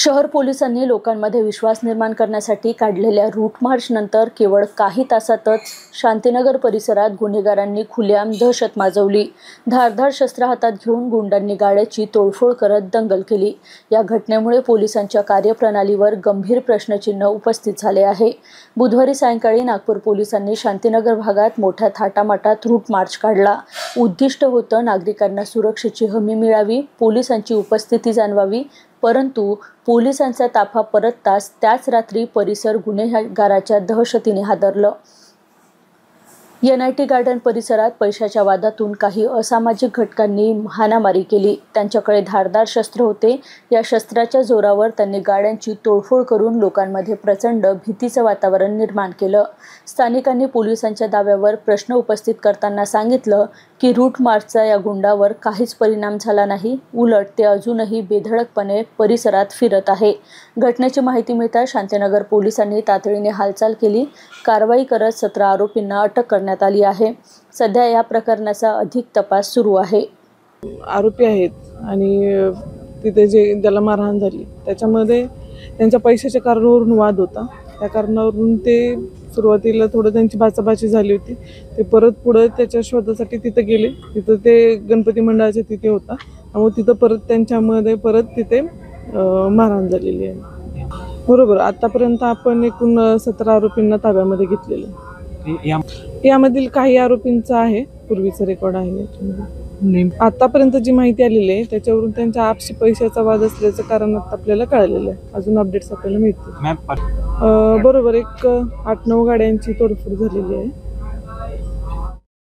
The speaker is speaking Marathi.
शहर पोलिसांनी लोकांमध्ये विश्वास निर्माण करण्यासाठी काढलेल्या रूट मार्च नंतर केवळ काही तासातच शांतीनगर परिसरात गुन्हेगारांनी खुलेआम दहशत माजवली। धारदार शस्त्र हातात घेऊन गुंडांनी गाड्याची तोडफोड करत दंगल केली। या घटनेमुळे पोलिसांच्या कार्यप्रणालीवर गंभीर प्रश्नचिन्ह उपस्थित झाले आहे। बुधवारी सायंकाळी नागपूर पोलिसांनी शांतीनगर भागात मोठ्या थाटामाटात रूट मार्च काढला। उद्दिष्ट होतं नागरिकांना सुरक्षेची हमी मिळावी, पोलिसांची उपस्थिती जाणवावी, परंतु पोलिसांचा ताफा परतताच त्याच रात्री परिसर गुन्हेगाराच्या दहशतीने हादरलं। NIT गार्डन परिसरात पैशाच्या वादातून काही असामाजिक घटकांनी हाणामारी केली। त्यांच्याकडे धारदार शस्त्र होते। या शस्त्राच्या जोरावर त्यांनी गाड्यांची तोडफोड करून लोकांमध्ये प्रचंड भीतीचं वातावरण निर्माण केलं। स्थानिकांनी पोलिसांच्या दाव्यावर प्रश्न उपस्थित करताना सांगितलं की रूट मार्चचा या गुंडावर काहीच परिणाम झाला नाही, उलट ते अजूनही बेधडकपणे परिसरात फिरत आहे। घटनेची माहिती मिळताच शांतीनगर पोलिसांनी तातडीने हालचाल केली। कारवाई करत 17 आरोपींना अटक करण्यात आली आहे। सध्या या प्रकरणाचा अधिक तपास सुरू आहे। आरोपी आहेत आणि तिथे ज्याला मारहाण झाली त्याच्यामध्ये त्यांच्या पैशाच्या कारणावरून वाद होता। त्या कारणावरून ते सुरुवातीला थोडं त्यांची बाचाबाची झाली होती। ते परत पुढे त्याच्या शोधासाठी तिथे गेले। तिथं ते गणपती मंडळाच्या तिथे होता, त्यामुळे तिथं परत त्यांच्यामध्ये तिथे मारहाण झालेली आहे। बरोबर, आतापर्यंत आपण एकूण 17 आरोपींना ताब्यामध्ये घेतलेलं आहे। यामधील काही आरोपींचा आहे पूर्वीचा रेकॉर्ड आहे। आतापर्यंत जी माहिती आलेली आहे त्याच्यावरून त्यांच्या आपसी पैशाचा वाद असल्याचं कारण आपल्याला कळलेलं आहे। अजून अपडेट्स आपल्याला मिळतील। बरोबर, एक 8-9 गाड्यांची तोडफोड झालेली आहे।